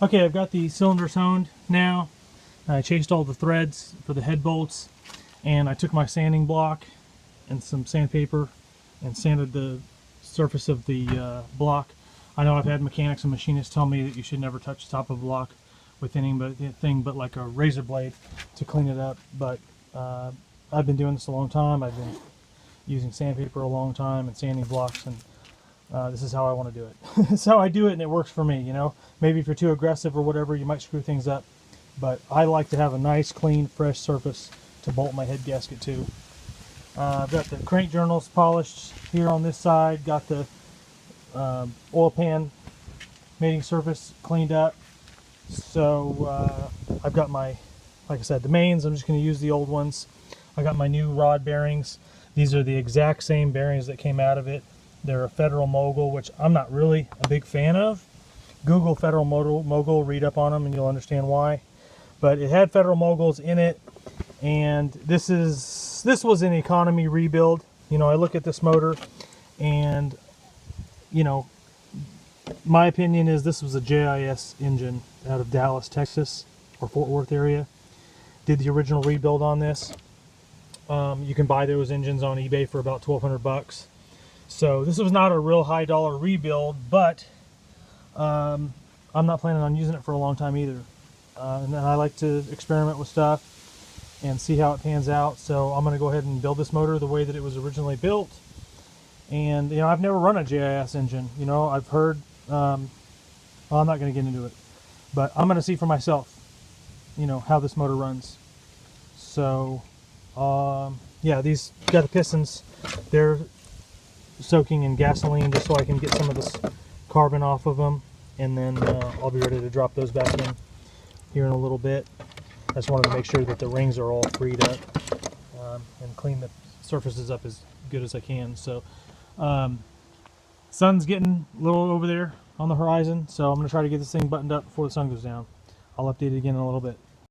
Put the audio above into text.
Okay, I've got the cylinders honed now. I chased all the threads for the head bolts, and I took my sanding block and some sandpaper and sanded the surface of the block. I know I've had mechanics and machinists tell me that you should never touch the top of a block with anything but like a razor blade to clean it up, but I've been doing this a long time. I've been using sandpaper a long time and sanding blocks, and this is how I want to do it. This is how I do it, and it works for me. You know, maybe if you're too aggressive or whatever, you might screw things up, but I like to have a nice, clean, fresh surface to bolt my head gasket to. I've got the crank journals polished here on this side, got the oil pan mating surface cleaned up. So I've got my, like I said, the mains. I'm just going to use the old ones. I got my new rod bearings. These are the exact same bearings that came out of it. They're a Federal Mogul, which I'm not really a big fan of. Google Federal Mogul, read up on them, and you'll understand why. But it had Federal Moguls in it, and this was an economy rebuild. You know, I look at this motor, and you know, my opinion is this was a JIS engine out of Dallas, Texas, or Fort Worth area. Did the original rebuild on this. You can buy those engines on eBay for about $1,200. So this was not a real high dollar rebuild, but I'm not planning on using it for a long time either. And then I like to experiment with stuff and see how it pans out. So I'm going to go ahead and build this motor the way that it was originally built. And you know, I've never run a JIS engine. You know, I've heard. Well, I'm not going to get into it, but I'm going to see for myself. You know how this motor runs. So yeah, these got the pistons. They're soaking in gasoline just so I can get some of this carbon off of them, and then I'll be ready to drop those back in here in a little bit. I just wanted to make sure that the rings are all freed up and clean the surfaces up as good as I can. So sun's getting a little over there on the horizon, so I'm going to try to get this thing buttoned up before the sun goes down. I'll update it again in a little bit.